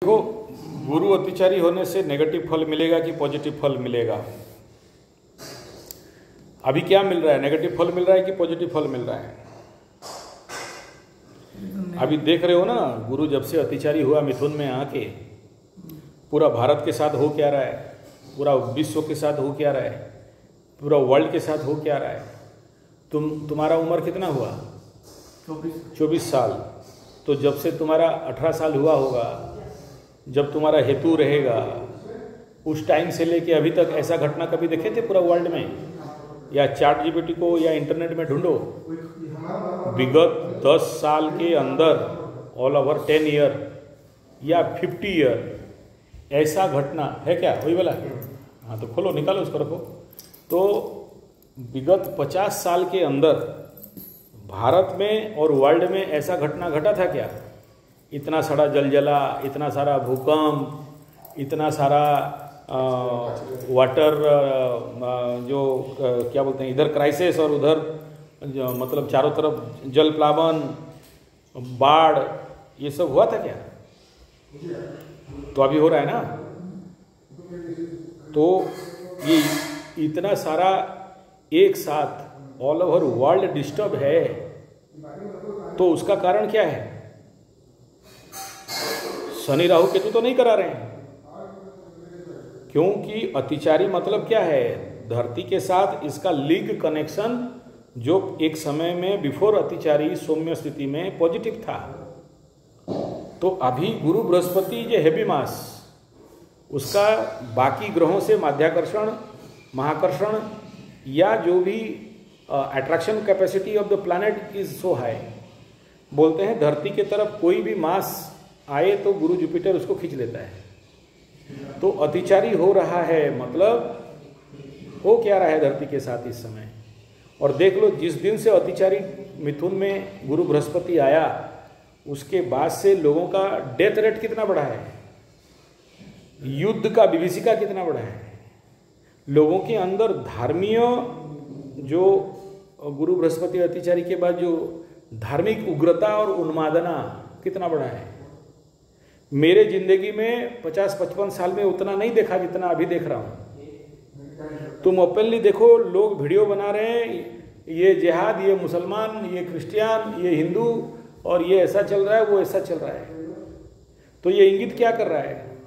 देखो, गुरु अतिचारी होने से नेगेटिव फल मिलेगा कि पॉजिटिव फल मिलेगा? अभी क्या मिल रहा है? नेगेटिव फल मिल रहा है कि पॉजिटिव फल मिल रहा है? अभी देख रहे हो ना, गुरु जब से अतिचारी हुआ मिथुन में आके, पूरा भारत के साथ हो क्या रहा है, पूरा विश्व के साथ हो क्या रहा है, पूरा वर्ल्ड के साथ हो क्या रहा है। तुम्हारा उम्र कितना हुआ? 24 साल। तो जब से तुम्हारा 18 साल हुआ होगा, जब तुम्हारा हेतु रहेगा, उस टाइम से लेके अभी तक ऐसा घटना कभी देखे थे पूरा वर्ल्ड में? या चैट जीपीटी को या इंटरनेट में ढूंढो, विगत 10 साल के अंदर, ऑल ओवर 10 ईयर या 50 ईयर, ऐसा घटना है क्या? वही वाला? हाँ, तो खोलो, निकालो, उसको रखो। तो विगत 50 साल के अंदर भारत में और वर्ल्ड में ऐसा घटना घटा था क्या? इतना सारा जलजला, इतना सारा भूकंप, इतना सारा वाटर जो क्या बोलते हैं, इधर क्राइसिस और उधर मतलब चारों तरफ जल प्लावन, बाढ़, ये सब हुआ था क्या? तो अभी हो रहा है ना। तो ये इतना सारा एक साथ ऑल ओवर वर्ल्ड डिस्टर्ब है, तो उसका कारण क्या है? शनि राहु केतु तो नहीं करा रहे हैं, क्योंकि अतिचारी मतलब क्या है? धरती के साथ इसका लिंक कनेक्शन जो एक समय में बिफोर अतिचारी सौम्य स्थिति में पॉजिटिव था। तो अभी गुरु बृहस्पति जो हैवी मास, उसका बाकी ग्रहों से माध्याकर्षण, महाकर्षण या जो भी attraction capacity of the planet is so high. बोलते हैं धरती के तरफ कोई भी मास आए तो गुरु जुपिटर उसको खींच लेता है। तो अतिचारी हो रहा है, मतलब हो क्या रहा है धरती के साथ इस समय? और देख लो, जिस दिन से अतिचारी मिथुन में गुरु बृहस्पति आया, उसके बाद से लोगों का डेथ रेट कितना बढ़ा है, युद्ध का विभीषिका कितना बढ़ा है, लोगों के अंदर धार्मीय जो गुरु बृहस्पति अतिचारी के बाद जो धार्मिक उग्रता और उन्मादना कितना बढ़ा है। मेरे जिंदगी में 50-55 साल में उतना नहीं देखा जितना अभी देख रहा हूं। तुम ओपनली देखो, लोग वीडियो बना रहे हैं, ये जिहाद, ये मुसलमान, ये क्रिश्चियन, ये हिंदू, और ये ऐसा चल रहा है, वो ऐसा चल रहा है। तो ये इंगित क्या कर रहा है?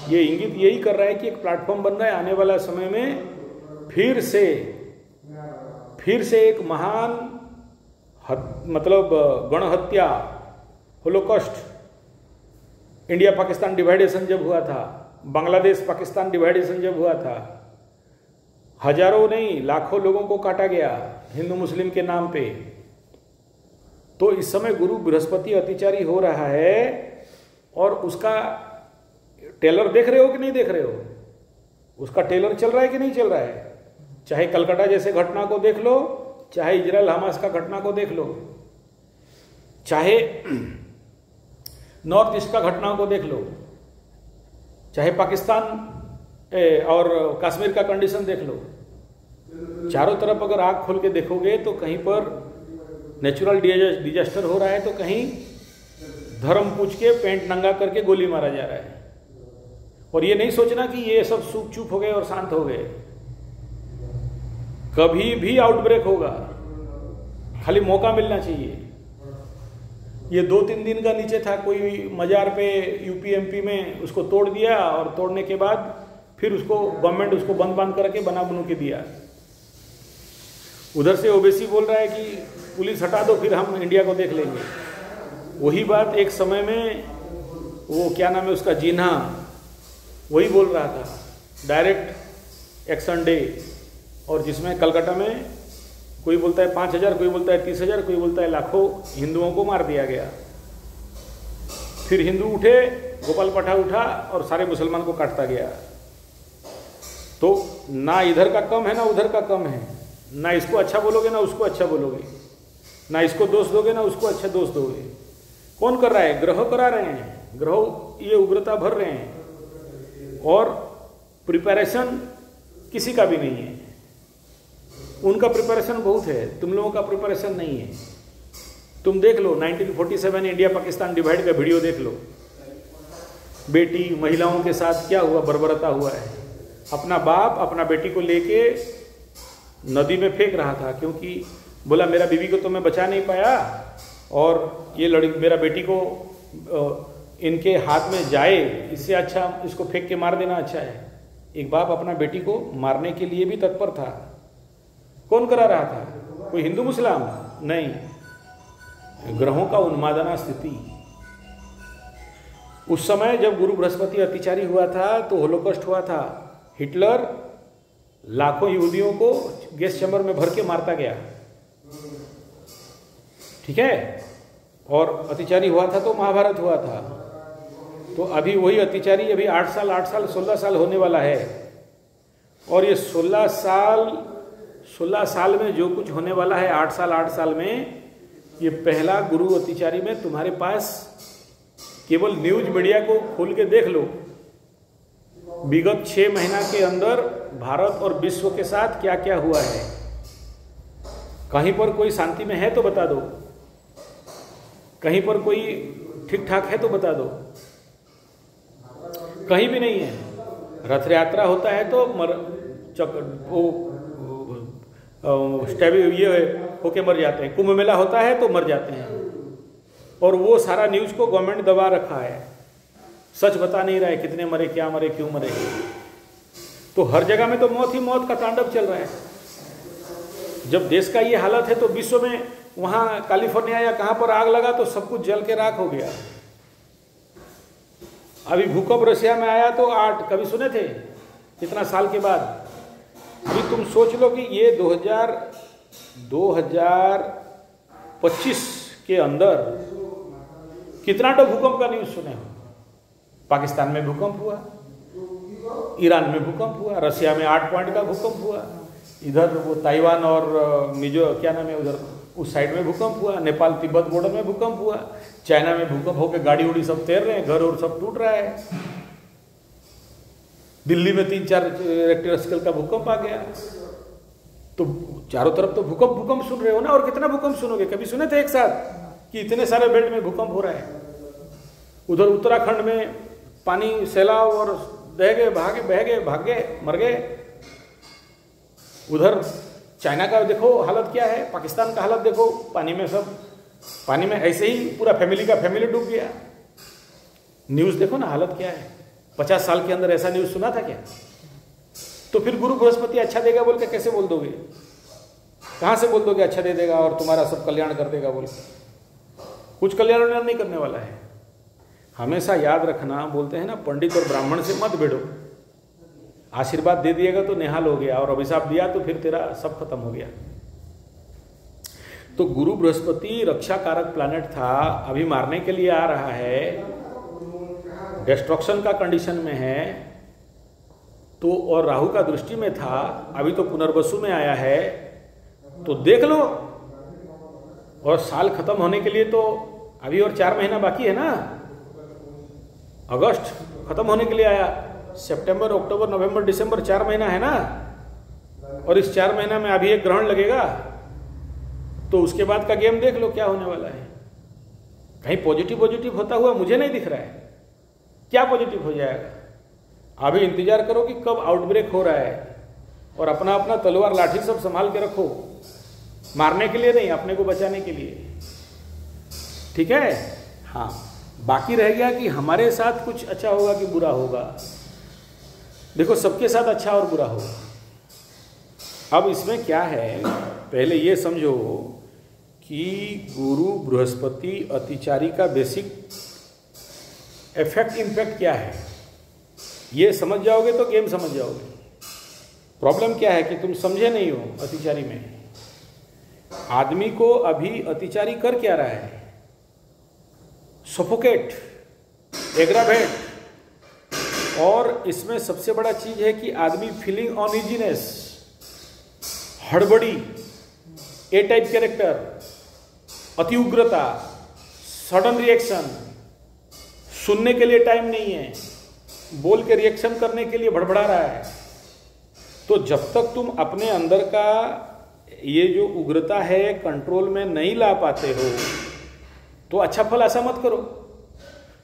ये इंगित यही कर रहा है कि एक प्लेटफॉर्म बन रहा है, आने वाला समय में फिर से एक महान मतलब गणहत्या, होलोकॉस्ट, इंडिया पाकिस्तान डिवाइडेशन जब हुआ था, बांग्लादेश पाकिस्तान डिवाइडेशन जब हुआ था, हजारों नहीं लाखों लोगों को काटा गया हिंदू मुस्लिम के नाम पे। तो इस समय गुरु बृहस्पति अतिचारी हो रहा है, और उसका टेलर देख रहे हो कि नहीं देख रहे हो? उसका टेलर चल रहा है कि नहीं चल रहा है? चाहे कलकत्ता जैसे घटना को देख लो, चाहे इजराइल हमास का घटना को देख लो, चाहे नॉर्थ ईस्ट का घटना को देख लो, चाहे पाकिस्तान और कश्मीर का कंडीशन देख लो। चारों तरफ अगर आंख खोल के देखोगे तो कहीं पर नेचुरल डिजास्टर हो रहा है, तो कहीं धर्म पूछ के पेंट नंगा करके गोली मारा जा रहा है। और ये नहीं सोचना कि ये सब सुख चुप हो गए और शांत हो गए। कभी भी आउटब्रेक होगा, खाली मौका मिलना चाहिए। ये 2-3 दिन का नीचे था, कोई मजार पे यूपी एमपी में, उसको तोड़ दिया, और तोड़ने के बाद फिर उसको गवर्नमेंट उसको बंद करके बना बनू के दिया। उधर से ओवैसी बोल रहा है कि पुलिस हटा दो, फिर हम इंडिया को देख लेंगे। वही बात एक समय में वो क्या नाम है उसका, जिन्हा, वही बोल रहा था, डायरेक्ट एक्शन डे। और जिसमें कलकत्ता में कोई बोलता है 5,000, कोई बोलता है 30,000, कोई बोलता है लाखों हिंदुओं को मार दिया गया। फिर हिंदू उठे, गोपाल पठा उठा और सारे मुसलमान को काटता गया। तो ना इधर का कम है ना उधर का कम है, ना इसको अच्छा बोलोगे ना उसको अच्छा बोलोगे, ना इसको दोष दोगे ना उसको अच्छा दोष दोगे। कौन कर रहा है? ग्रह करा रहे हैं, ग्रह ये उग्रता भर रहे हैं, और प्रिपरेशन किसी का भी नहीं है। उनका प्रिपरेशन बहुत है, तुम लोगों का प्रिपरेशन नहीं है। तुम देख लो 1947 इंडिया पाकिस्तान डिवाइड का वीडियो देख लो, बेटी महिलाओं के साथ क्या हुआ, बर्बरता हुआ है। अपना बाप अपना बेटी को लेके नदी में फेंक रहा था, क्योंकि बोला मेरा बीवी को तो मैं बचा नहीं पाया और ये लड़की मेरा बेटी को इनके हाथ में जाए, इससे अच्छा इसको फेंक के मार देना अच्छा है। एक बाप अपना बेटी को मारने के लिए भी तत्पर था। कौन करा रहा था? कोई हिंदू मुस्लिम नहीं, ग्रहों का उन्मादना स्थिति। उस समय जब गुरु बृहस्पति अत्याचारी हुआ था तो होलोकॉस्ट हुआ था। हिटलर लाखों यहूदियों को गैस चैम्बर में भर के मारता गया, ठीक है। और अत्याचारी हुआ था तो महाभारत हुआ था। तो अभी वही अत्याचारी अभी 8 साल 16 साल होने वाला है। और ये 16 साल में जो कुछ होने वाला है, 8 साल में, ये पहला गुरु अत्याचारी में तुम्हारे पास केवल न्यूज मीडिया को खोल के देख लो। विगत 6 महीना के अंदर भारत और विश्व के साथ क्या क्या हुआ है। कहीं पर कोई शांति में है तो बता दो, कहीं पर कोई ठीक ठाक है तो बता दो। कहीं भी नहीं है। रथ यात्रा होता है तो ये होके मर जाते हैं। कुंभ मेला होता है तो मर जाते हैं। और वो सारा न्यूज को गवर्नमेंट दबा रखा है, सच बता नहीं रहा है कितने मरे, क्या मरे, क्यों मरे। तो हर जगह में तो मौत ही मौत का तांडव चल रहा है। जब देश का ये हालत है तो विश्व में, वहां कैलिफोर्निया या कहां पर आग लगा तो सब कुछ जल के राख हो गया। अभी भूकंप रशिया में आया तो 8, कभी सुने थे इतना साल के बाद? अभी तुम सोच लो कि ये 2025 के अंदर कितना तो भूकंप का न्यूज सुने हो। पाकिस्तान में भूकंप हुआ, ईरान में भूकंप हुआ, रशिया में 8 पॉइंट का भूकंप हुआ, इधर वो ताइवान और मिजो क्या नाम है उधर उस साइड में भूकंप हुआ, नेपाल तिब्बत बॉर्डर में भूकंप हुआ, चाइना में भूकंप होकर गाड़ी उड़ी सब तैर रहे हैं, घर और सब टूट रहा है। दिल्ली में 3-4 रिक्टर स्केल का भूकंप आ गया। तो चारों तरफ तो भूकंप सुन रहे हो ना। और कितना भूकंप सुनोगे? कभी सुने थे एक साथ कि इतने सारे बेल्ट में भूकंप हो रहा है? उधर उत्तराखंड में पानी सैलाब और बह गए, भाग गए, मर गए। उधर चाइना का देखो हालत क्या है, पाकिस्तान का हालत देखो, पानी में ऐसे ही पूरा फैमिली का फैमिली डूब गया। न्यूज देखो ना हालत क्या है। 50 साल के अंदर ऐसा न्यूज सुना था क्या? तो फिर गुरु बृहस्पति अच्छा देगा बोल के कैसे बोल दोगे? कहां से बोल दोगे अच्छा दे देगा और तुम्हारा सब कल्याण कर देगा बोल के? कुछ कल्याण नहीं करने वाला है। हमेशा याद रखना, बोलते हैं ना पंडित और ब्राह्मण से मत भिड़ो। आशीर्वाद दे दिएगा तो निहाल हो गया, और अभिशाप दिया तो फिर तेरा सब खत्म हो गया। तो गुरु बृहस्पति रक्षा कारक प्लैनेट था, अभी मारने के लिए आ रहा है, डिस्ट्रक्शन का कंडीशन में है। तो और राहु का दृष्टि में था, अभी तो पुनर्वसु में आया है। तो देख लो। और साल खत्म होने के लिए तो अभी और 4 महीना बाकी है ना। अगस्त खत्म होने के लिए आया, सितंबर, अक्टूबर, नवंबर, दिसंबर 4 महीना है ना। और इस 4 महीना में अभी एक ग्रहण लगेगा, तो उसके बाद का गेम देख लो क्या होने वाला है। कहीं पॉजिटिव होता हुआ मुझे नहीं दिख रहा है। क्या पॉजिटिव हो जाएगा? अभी इंतजार करो कि कब आउटब्रेक हो रहा है, और अपना अपना तलवार लाठी सब संभाल के रखो, मारने के लिए नहीं, अपने को बचाने के लिए। ठीक है? हाँ, बाकी रह गया कि हमारे साथ कुछ अच्छा होगा कि बुरा होगा। देखो, सबके साथ अच्छा और बुरा होगा। अब इसमें क्या है, पहले ये समझो कि गुरु बृहस्पति अतिचारी का बेसिक इफेक्ट इम्पैक्ट क्या है, ये समझ जाओगे तो गेम समझ जाओगे। प्रॉब्लम क्या है कि तुम समझे नहीं हो अतिचारी में। आदमी को अभी अतिचारी कर क्या रहा है? Suffocate, aggravate. और इसमें सबसे बड़ा चीज है कि आदमी फीलिंग अनइजीनेस, हड़बड़ी, ए टाइप कैरेक्टर, अति उग्रता, सडन रिएक्शन, सुनने के लिए टाइम नहीं है, बोल के रिएक्शन करने के लिए भड़बड़ा रहा है। तो जब तक तुम अपने अंदर का ये जो उग्रता है कंट्रोल में नहीं ला पाते हो, तो अच्छा फल ऐसा मत करो।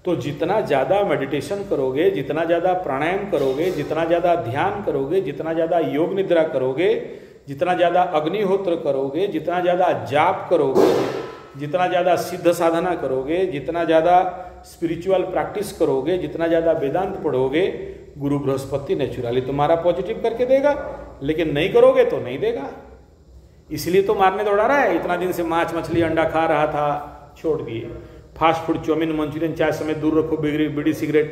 तो जितना ज़्यादा मेडिटेशन करोगे, जितना ज़्यादा प्राणायाम करोगे, जितना ज़्यादा ध्यान करोगे, जितना ज़्यादा योग निद्रा करोगे, जितना ज़्यादा अग्निहोत्र करोगे, जितना ज़्यादा जाप करोगे, जितना ज़्यादा सिद्ध साधना करोगे, जितना ज़्यादा स्पिरिचुअल प्रैक्टिस करोगे, जितना ज़्यादा वेदांत पढ़ोगे, गुरु बृहस्पति नेचुरली तुम्हारा पॉजिटिव करके देगा। लेकिन नहीं करोगे तो नहीं देगा। इसलिए तो मारने दौड़ा रहा है। इतना दिन से मांस मछली अंडा खा रहा था, छोड़ दिए। फास्ट फूड, चाउमीन, मंचूरियन, चाय समेत दूर रखो, बीड़ी सिगरेट।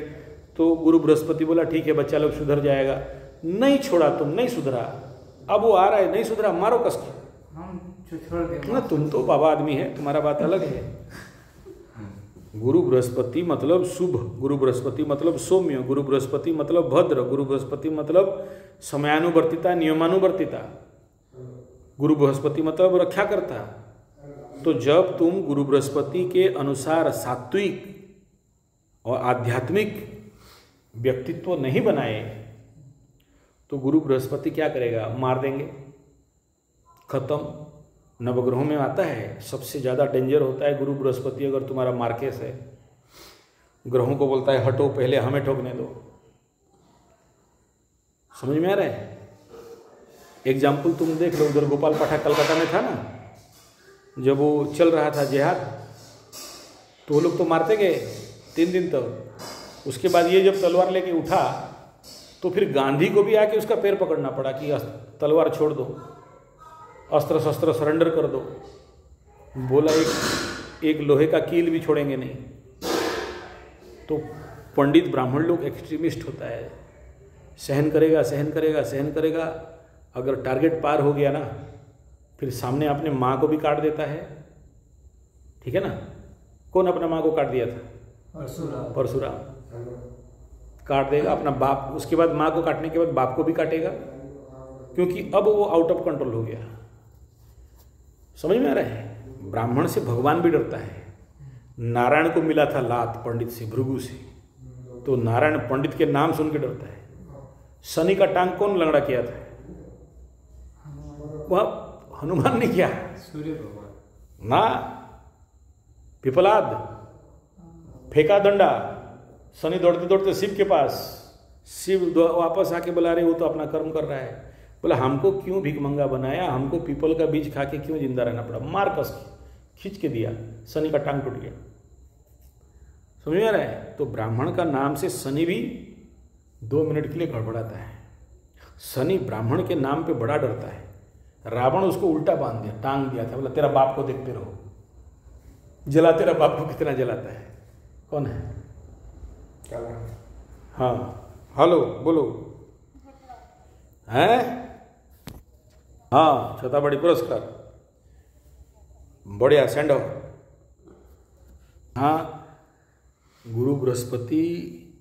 तो गुरु बृहस्पति बोला ठीक है बच्चा लोग सुधर जाएगा। नहीं छोड़ा, तुम नहीं सुधरा। अब वो आ रहा है, नहीं सुधरा, मारो कस के। ना तुम तो बाबा आदमी है, तुम्हारा बात अलग है। गुरु बृहस्पति मतलब शुभ, गुरु बृहस्पति मतलब सौम्य, गुरु बृहस्पति मतलब भद्र, गुरु बृहस्पति मतलब समयानुवर्तिता, नियमानुवर्तिता, गुरु बृहस्पति मतलब रक्षा करता। तो जब तुम गुरु बृहस्पति के अनुसार सात्विक और आध्यात्मिक व्यक्तित्व नहीं बनाए तो गुरु बृहस्पति क्या करेगा? मार देंगे, खत्म। नवग्रहों में आता है सबसे ज़्यादा डेंजर होता है गुरु बृहस्पति अगर तुम्हारा मार्केस है। ग्रहों को बोलता है हटो, पहले हमें ठोकने दो। समझ में आ रहा है? एग्जाम्पल तुम देख लो, उधर गोपाल पाठक कलकत्ता में था ना, जब वो चल रहा था जिहाद, तो वो लोग तो मारते गए 3 दिन तक। उसके बाद ये जब तलवार लेके उठा तो फिर गांधी को भी आके उसका पैर पकड़ना पड़ा कि तलवार छोड़ दो, अस्त्र शस्त्र सरेंडर कर दो। बोला एक लोहे का कील भी छोड़ेंगे नहीं। तो पंडित ब्राह्मण लोग एक्सट्रीमिस्ट होता है, सहन करेगा सहन करेगा सहन करेगा। अगर टारगेट पार हो गया ना, फिर सामने अपने माँ को भी काट देता है। ठीक है ना? कौन अपना माँ को काट दिया था? परशुराम काट देगा अपना बाप। उसके बाद माँ को काटने के बाद बाप को भी काटेगा, क्योंकि अब वो आउट ऑफ कंट्रोल हो गया। समझ में आ रहा है? ब्राह्मण से भगवान भी डरता है। नारायण को मिला था लात पंडित से, भृगु से, तो नारायण पंडित के नाम सुन के डरता है। शनि का टांग कौन लंगड़ा किया था? वह हनुमान ने किया, सूर्य भगवान ना। पिपलाद फेंका डंडा, शनि दौड़ते दौड़ते शिव के पास। शिव वापस आके बुला रहे, वो तो अपना कर्म कर रहा है। बोला हमको क्यों भिखमंगा बनाया, हमको पीपल का बीज खा के क्यों जिंदा रहना पड़ा? मार कस के खींच के दिया, शनि का टांग टूट गया। समझ में आ रहा है? तो ब्राह्मण का नाम से शनि भी 2 मिनट के लिए गड़बड़ाता है। शनि ब्राह्मण के नाम पे बड़ा डरता है। रावण उसको उल्टा बांध दिया, टांग दिया था। बोला तेरा बाप को देखते रहो, जला तेरा बाप को कितना जलाता है। कौन है? हाँ हेलो बोलो। हैं? हाँ छताबड़ी पुरस्कार बढ़िया सेंड ऑफ। हाँ, गुरु बृहस्पति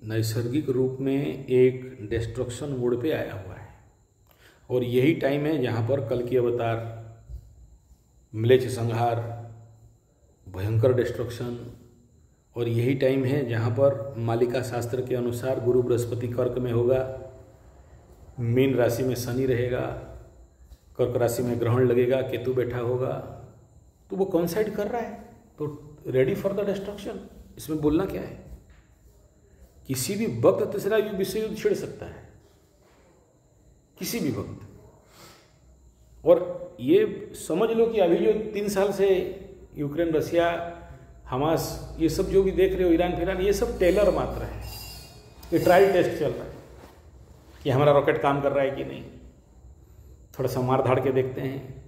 नैसर्गिक रूप में एक डिस्ट्रक्शन मोड पे आया हुआ है। और यही टाइम है जहाँ पर कल की अवतार, म्लेच्छ संहार, भयंकर डिस्ट्रक्शन। और यही टाइम है जहाँ पर मालिका शास्त्र के अनुसार गुरु बृहस्पति कर्क में होगा, मीन राशि में शनि रहेगा, कर्क राशि में ग्रहण लगेगा, केतु बैठा होगा। तो वो कॉन्साइड कर रहा है, तो रेडी फॉर द डिस्ट्रक्शन। इसमें बोलना क्या है? किसी भी वक्त तीसरा विश्व युद्ध छिड़ सकता है, किसी भी वक्त। और ये समझ लो कि अभी जो 3 साल से यूक्रेन, रसिया, हमास, ये सब जो भी देख रहे हो, ईरान फिरान, ये सब टेलर मात्र है। ये ट्रायल टेस्ट चल रहा है कि हमारा रॉकेट काम कर रहा है कि नहीं। थोड़ा सा मार धाड़ के देखते हैं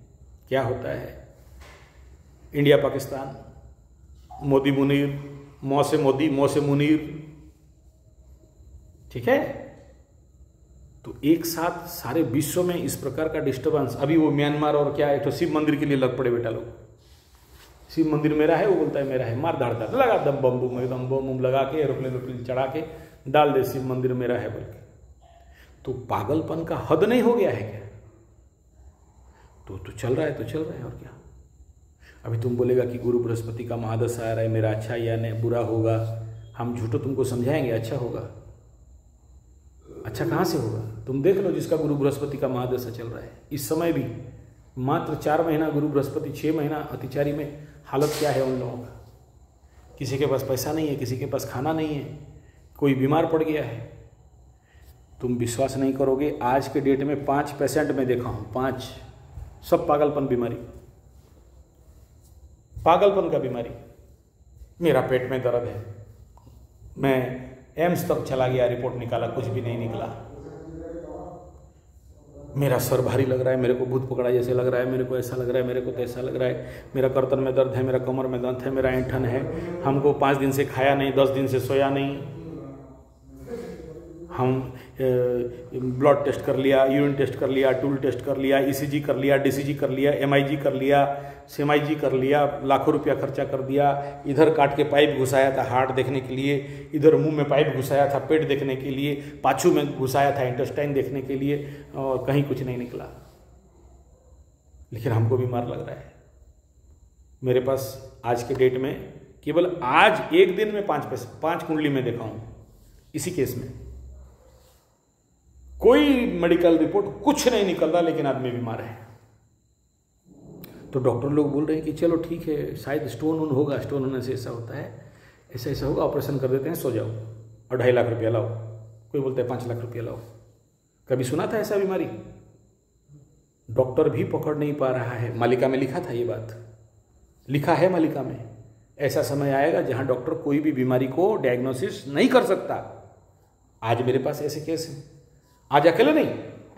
क्या होता है। इंडिया पाकिस्तान, मोदी मुनीर, मौ से मोदी, मौ से मुनीर। ठीक है? तो एक साथ सारे विश्व में इस प्रकार का डिस्टर्बेंस। अभी वो म्यांमार और क्या, एक तो शिव मंदिर के लिए लग पड़े बेटा लोग। शिव मंदिर मेरा है, वो बोलता है मेरा है, मार धाड़ता लगा दम बम्बू में, एकदम बम लगा के एरोप्लेन चढ़ा के डाल दे, शिव मंदिर मेरा है बोल के। तो पागलपन का हद नहीं हो गया है क्या? तो चल रहा है, तो चल रहा है। और क्या? अभी तुम बोलेगा कि गुरु बृहस्पति का महादशा आ रहा है, मेरा अच्छा या नहीं बुरा होगा। हम झूठो तुमको समझाएंगे अच्छा होगा। अच्छा कहाँ से होगा? तुम देख लो जिसका गुरु बृहस्पति का महादशा चल रहा है इस समय भी, मात्र 4 महीना गुरु बृहस्पति, 6 महीना अतिचारी में, हालत क्या है उन लोगों का? किसी के पास पैसा नहीं है, किसी के पास खाना नहीं है, कोई बीमार पड़ गया है। तुम विश्वास नहीं करोगे, आज के डेट में 5 पेशेंट में देखा हूँ, 5, सब पागलपन बीमारी, पागलपन का बीमारी। मेरा पेट में दर्द है, मैं एम्स तक चला गया, रिपोर्ट निकाला, कुछ भी नहीं निकला। मेरा सर भारी लग रहा है, मेरे को भूत पकड़ा जैसे लग रहा है, मेरे को ऐसा लग रहा है, मेरे को तैसा लग रहा है, मेरा गर्दन में दर्द है, मेरा कमर में दर्द है, मेरा ऐंठन है। हमको 5 दिन से खाया नहीं, 10 दिन से सोया नहीं। हम ब्लड टेस्ट कर लिया, यूरिन टेस्ट कर लिया, टूल टेस्ट कर लिया, ईसीजी कर लिया, डीसीजी कर लिया, एमआईजी कर लिया, सेमआईजी कर लिया, लाखों रुपया खर्चा कर दिया। इधर काट के पाइप घुसाया था हार्ट देखने के लिए, इधर मुंह में पाइप घुसाया था पेट देखने के लिए, पाछू में घुसाया था इंटेस्टाइन देखने के लिए, और कहीं कुछ नहीं निकला। लेकिन हमको बीमार लग रहा है। मेरे पास आज के डेट में केवल आज एक दिन में 5 कुंडली में देखा हूं, इसी केस में कोई मेडिकल रिपोर्ट कुछ नहीं निकल रहा, लेकिन आदमी बीमार है। तो डॉक्टर लोग बोल रहे हैं कि चलो ठीक है, शायद स्टोन वोन होगा, स्टोन होने से ऐसा होता है, ऐसा ऐसा होगा, ऑपरेशन कर देते हैं, सो जाओ और 2.5 लाख रुपया लाओ। कोई बोलता है 5 लाख रुपया लाओ। कभी सुना था ऐसा बीमारी? डॉक्टर भी पकड़ नहीं पा रहा है। मालिका में लिखा था, ये बात लिखा है मालिका में। ऐसा समय आएगा जहां डॉक्टर कोई भी बीमारी को डायग्नोसिस नहीं कर सकता। आज मेरे पास ऐसे केस हैं, आज अकेले नहीं,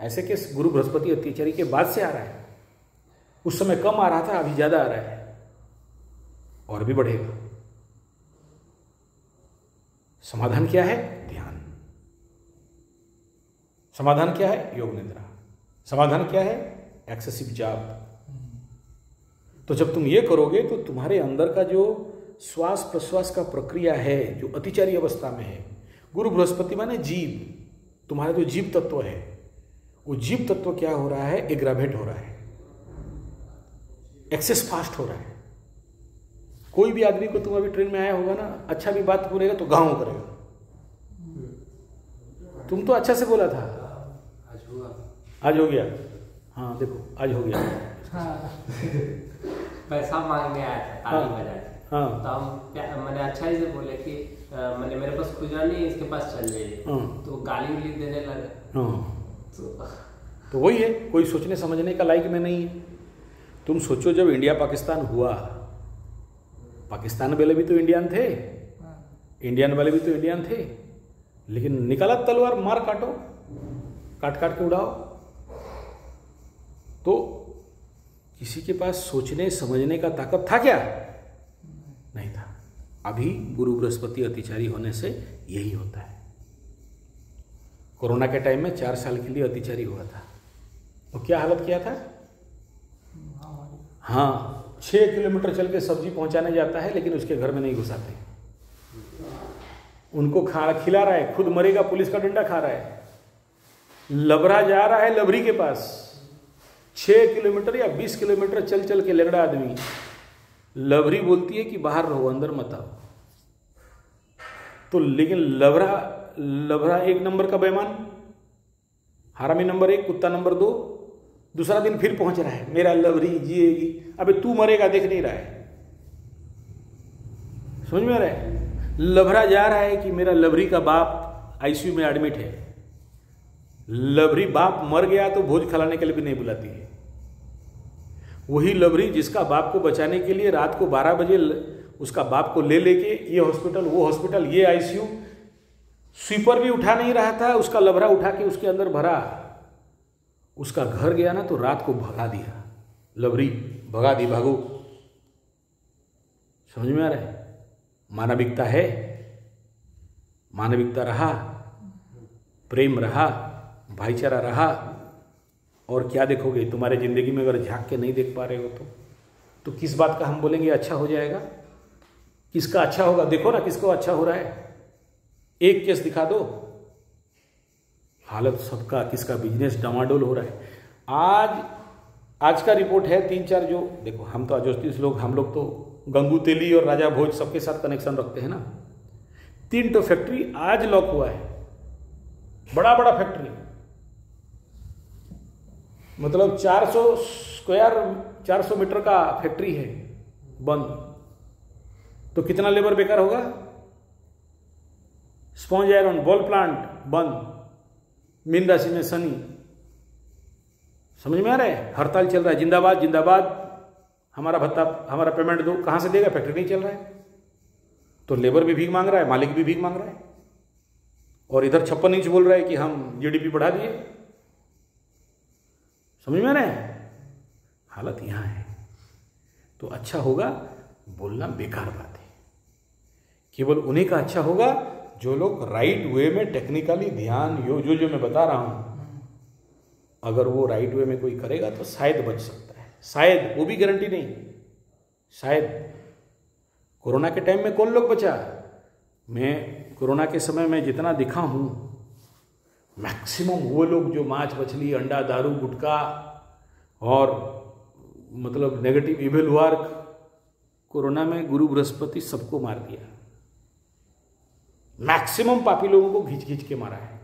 ऐसे केस गुरु बृहस्पति अत्याचारी के बाद से आ रहा है। उस समय कम आ रहा था, अभी ज्यादा आ रहा है और भी बढ़ेगा। समाधान क्या है? ध्यान। समाधान क्या है? योग निद्रा। समाधान क्या है? एक्सेसिव जाप। तो जब तुम ये करोगे तो तुम्हारे अंदर का जो श्वास प्रश्वास का प्रक्रिया है, जो अतिचारी अवस्था में है, गुरु बृहस्पति माने जीव, तुम्हारा जो जीव तत्व है, वो जीव तत्व क्या हो रहा है? एग्रावेट हो रहा है, एक्सेस फास्ट हो रहा है। कोई भी आदमी को, तुम अभी ट्रेन में आया होगा ना, अच्छा भी बात बोलेगा तो गाँव करेगा। तुम तो अच्छा से बोला था, आज हो गया। हाँ देखो, आज हो गया। हाँ। पैसा मांगने आया था ताली बजा के। हाँ। तो हम मैंने अच्छा ही से बोले कि मैंने मेरे पास खुजा नहीं है, इसके पास चल जाइए। तो गाली उली देने लगे। तो वही है, कोई सोचने समझने का लायक में नहीं है। तुम सोचो, जब इंडिया पाकिस्तान हुआ, पाकिस्तान वाले भी तो इंडियन थे, इंडियन वाले भी तो इंडियन थे, लेकिन निकाला तलवार, मार काटो, काट काट के उड़ाओ। तो किसी के पास सोचने समझने का ताकत था क्या? नहीं था। अभी गुरु बृहस्पति अतिचारी होने से यही होता है। कोरोना के टाइम में 4 साल के लिए अतिचारी हुआ था, तो क्या हालत किया था? हाँ, 6 किलोमीटर चल के सब्जी पहुंचाने जाता है, लेकिन उसके घर में नहीं घुसाते। उनको खिला रहा है, खुद मरेगा, पुलिस का डंडा खा रहा है। लबरा जा रहा है लबरी के पास, 6 किलोमीटर या 20 किलोमीटर चल चल के लंगड़ा आदमी। लबरी बोलती है कि बाहर रहो, अंदर मत आओ। तो लेकिन लबरा 1 नंबर का बेईमान, हरामी नंबर 1, कुत्ता नंबर 2। दूसरा दिन फिर पहुंच रहा है, मेरा लबरी जिएगी। अबे तू मरेगा, देख नहीं रहा है? समझ में आ रहा है? लबरा जा रहा है कि मेरा लबरी का बाप आईसीयू में एडमिट है। लबरी बाप मर गया तो भोज खिलाने के लिए भी नहीं बुलाती है। वही लबरी जिसका बाप को बचाने के लिए रात को 12 बजे उसका बाप को ले लेके ये हॉस्पिटल, वो हॉस्पिटल, ये आईसीयू, स्वीपर भी उठा नहीं रहा था, उसका लबरा उठा के उसके अंदर भरा। उसका घर गया ना तो रात को भगा दिया, लबरी भगा दी, भागो। समझ में आ रहा है? मानविकता है, मानविकता रहा, प्रेम रहा, भाईचारा रहा, और क्या देखोगे? तुम्हारे जिंदगी में अगर झांक के नहीं देख पा रहे हो तो किस बात का हम बोलेंगे अच्छा हो जाएगा? किसका अच्छा होगा? देखो ना किसको अच्छा हो रहा है। एक केस दिखा दो, हालत सबका, किसका बिजनेस डामाडोल हो रहा है। आज का रिपोर्ट है 3-4 जो देखो, हम तो ज्योतिष लोग, हम लोग तो गंगू तेली और राजा भोज सबके साथ कनेक्शन रखते हैं ना। 3 तो फैक्ट्री आज लॉक हुआ है, बड़ा बड़ा फैक्ट्री, मतलब 400 मीटर का फैक्ट्री है बंद। तो कितना लेबर बेकार होगा? स्पॉन्ज आयरन, बॉल प्लांट बंद, मीन राशि में शनि। समझ में आ रहा है? हड़ताल चल रहा है, जिंदाबाद जिंदाबाद, हमारा भत्ता, हमारा पेमेंट दो। कहां से देगा? फैक्ट्री नहीं चल रहा है, तो लेबर भी भीख मांग रहा है, मालिक भी भीख मांग रहा है, और इधर 56 इंच बोल रहा है कि हम जीडीपी बढ़ा दिए। समझ में आ रहा है? हालत यहां है। तो अच्छा होगा बोलना बेकार बात है। केवल उन्हीं का अच्छा होगा जो लोग राइट वे में टेक्निकली ध्यान जो मैं बता रहा हूं, अगर वो राइट वे में कोई करेगा तो शायद बच सकता है, शायद, वो भी गारंटी नहीं, शायद। कोरोना के टाइम में कौन लोग बचा? मैं कोरोना के समय में जितना दिखा हूं, मैक्सिमम वो लोग जो मांस मछली अंडा दारू गुटखा और मतलब नेगेटिव इविल वर्क, कोरोना में गुरु बृहस्पति सबको मार दिया। मैक्सिमम पापी लोगों को घिंच घिंच के मारा है।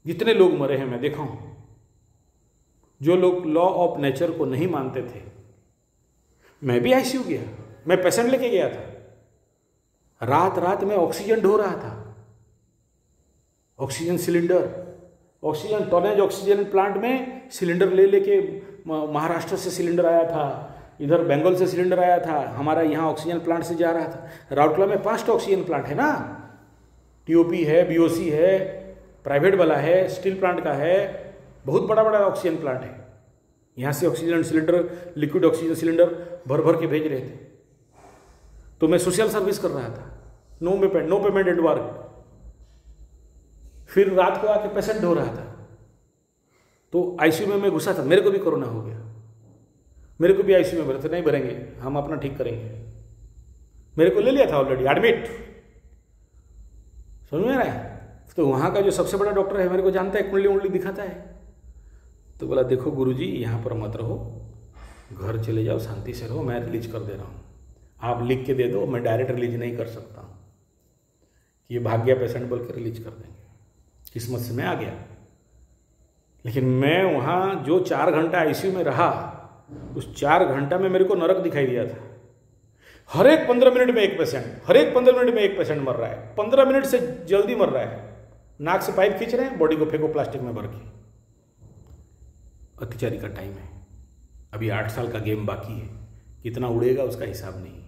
जितने लोग मरे हैं मैं देखा हूं, जो लोग लॉ ऑफ नेचर को नहीं मानते थे। मैं भी आईसीयू गया, मैं पेशेंट लेके गया था, रात रात में ऑक्सीजन ढो रहा था, oxygen cylinder, oxygen tonnage oxygen plant में सिलेंडर ले लेके महाराष्ट्र से सिलेंडर आया था, इधर बंगाल से सिलेंडर आया था, हमारा यहाँ ऑक्सीजन प्लांट से जा रहा था। राउरकेला में 5 ऑक्सीजन प्लांट है ना, टीओपी है, बीओसी है, प्राइवेट वाला है, स्टील प्लांट का है, बहुत बड़ा बड़ा ऑक्सीजन प्लांट है। यहाँ से oxygen cylinder, liquid oxygen cylinder भर भर के भेज रहे थे। तो मैं सोशल सर्विस कर रहा था, नो पेमेंट एंड वर्क। फिर रात को आके पेशेंट हो रहा था, तो आईसीयू में मैं घुसा था, मेरे को भी कोरोना हो गया, मेरे को भी आईसीयू में भरे थे, नहीं भरेंगे हम अपना ठीक करेंगे, मेरे को ले लिया था ऑलरेडी एडमिट। समझ में आ रहा है? तो वहाँ का जो सबसे बड़ा डॉक्टर है मेरे को जानता है, कुंडली उंडली दिखाता है, तो बोला देखो गुरुजी यहाँ पर मत रहो, घर चले जाओ, शांति से रहो, मैं रिलीज कर दे रहा हूँ, आप लिख के दे दो, मैं डायरेक्ट रिलीज नहीं कर सकता हूँ, ये भाग गया पेशेंट बोल के रिलीज कर देंगे। किस्मत से मैं आ गया, लेकिन मैं वहाँ जो 4 घंटा आईसीयू में रहा, उस 4 घंटा में मेरे को नरक दिखाई दिया था। हर एक 15 मिनट में एक पेशेंट, हर एक 15 मिनट में एक पेशेंट मर रहा है, 15 मिनट से जल्दी मर रहा है, नाक से पाइप खींच रहे हैं, बॉडी को फेंको प्लास्टिक में भर के। अत्याचारी का टाइम है, अभी 8 साल का गेम बाकी है, कितना उड़ेगा उसका हिसाब नहीं।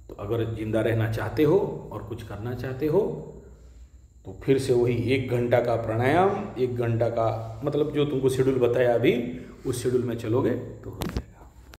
तो अगर जिंदा रहना चाहते हो और कुछ करना चाहते हो तो फिर से वही 1 घंटा का प्राणायाम, 1 घंटा का मतलब जो तुमको शेड्यूल बताया अभी, उस शेड्यूल में चलोगे तो हो जाएगा।